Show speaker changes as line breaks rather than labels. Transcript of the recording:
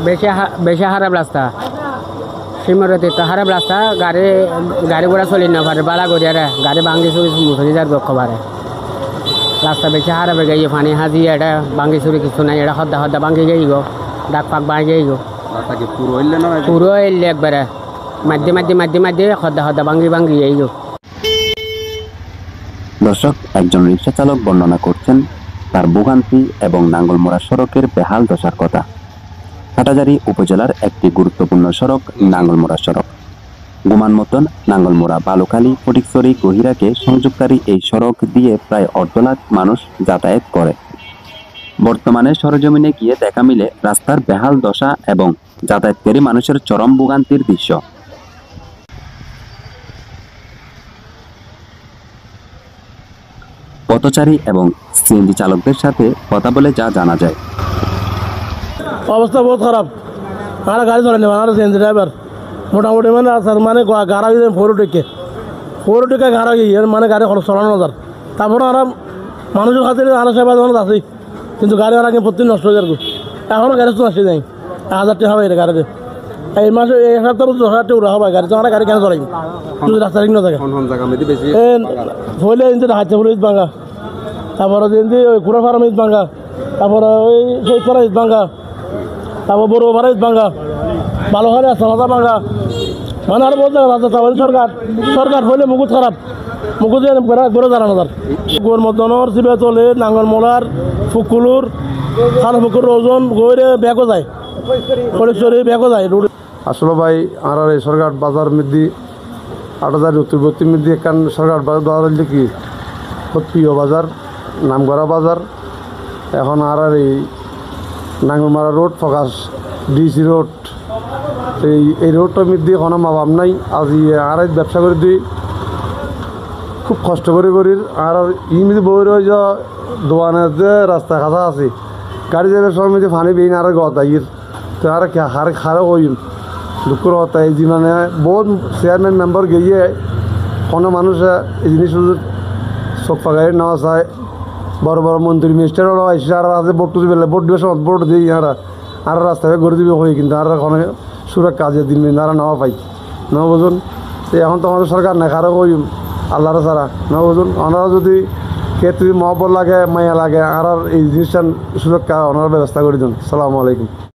বেশি খারাপ রাস্তা সীমারতি তো খারাপ রাস্তা গাড়ি ঘোড়া চলি না পারে বালা করিয়ারে গাড়ি ভাঙ্গি চুরি মুঠি যার দক্ষ পারে রাস্তা বেশি খারাপ হয়ে গিয়ে পানি হাজি এটা ভাঙ্গি চুরি কিছু নাই এটা হদ্দা ভাঙ্গি গেই গো ডাক পাক ভাঙি গেই গো পুরো এলে একবারে মাধ্যে হদ্দা ভাঙ্গি এই গো।
দর্শক, একজন রিক্সা চালক বর্ণনা করছেন তার ভোগান্তি এবং নাঙ্গলমোড়া সড়কের বেহাল দশার কথা। হাটাজারী উপজেলার একটি গুরুত্বপূর্ণ সড়ক নাঙ্গলমোড়া সড়ক। গুমান মতন নাঙ্গলমোড়া বালুখালী ফটিকছড়ি গহিরাকে সংযোগকারী এই সড়ক দিয়ে প্রায় 1.5 লাখ মানুষ যাতায়াত করে। বর্তমানে সরেজমিনে গিয়ে দেখা মিলে রাস্তার বেহাল দশা এবং যাতায়াতকারী মানুষের চরম ভোগান্তির দৃশ্য। পথচারী এবং সিএনজি চালকদের সাথে কথা বলে যা জানা যায়।
অবস্থা বহুত খারাপ, আর গাড়ি চলে নেব আর সিএনজি ড্রাইভার মোটামুটি মানে রাস্তার মানে গাড়া গিয়ে ফোর টিকে গাড়া গিয়ে মানে গাড়ি খরচ চলানো হাজার তারপরে আর মানুষের খাতিরে আরো সেবা ধরনের আছে কিন্তু গাড়ি আর আগে প্রতি নষ্ট হয়ে যাবে এখনও গাড়ি তো আসে যাই 1000 টাকা হবে এটা গাড়িতে এই মাসে এই সপ্তাহ 10,000 টাকা উড়া হবে গাড়ি তো আমরা গাড়ি কেন চলাই যদি রাস্তা ঠিক না থাকে হইলে ইঞ্জিন হাতে ফুলে ভাঙা তারপরে যেমনি ওই কুড়া ফার্ম ইট ভাঙা তারপরে ওই চৈতরা ইট ভাঙা তারপর বড় ভাড়া ইট ভাঙা ভালো হলে সলাতা ভাঙা মানে আর বলতে রাস্তা তাহলে সরকার হইলে মুকুট খারাপ মুকুট গড়ে দাঁড়ানো তার গোর মতনর শিবে চলে নাঙ্গলমোড়ার ফুকুলুর খান ফুকুর ওজন গইরে ব্যাগও যায় ফটিকছড়ি ব্যাগও যায় রোড
আসলে ভাই আর এই সরকার বাজার মধ্যে 8,000 উত্তরবর্তী মধ্যে একখান সরকার বাজার হইলে কি প্রিয় বাজার নামগড়া বাজার এখন আর এই নাঙ্গলমারা রোড ফোকাস ডিসি রোড এই রোডটার মধ্যে কোনো মাভাব নাই আজি আর ব্যবসা করে দিই খুব কষ্ট করে আর ইমিদি বই রয়ে যা দোকানের যে রাস্তা খাতা আছে গাড়ি যাবে সব মধ্যে ফানি বেইন আর গতাইর তো আর হারে কইম দুঃখর হতা এই মানে বহুত চেয়ারম্যান মেম্বার গিয়ে কোনো মানুষ এই জিনিস চোখ পাগাই নেওয়া চায় বড় মন্ত্রী মিনিস্টার আইসে আর আছে ভোট দিবে ভোট দিবে সব ভোট দিই আর রাস্তায় করে দিবে হয়ে কিন্তু আর কোনো সুরক্ষা কাজে দিন আর নেওয়া পাই না বুঝুন এখন তো আমাদের সরকার না কারো কই আল্লাহর ছাড়া না বুঝুন ওনারা যদি ক্ষেত্রে মহব্বত লাগে মায়া লাগে আর এই জিনিসটা সুরক্ষা ওনারা ব্যবস্থা করে দিন। আসসালামু আলাইকুম।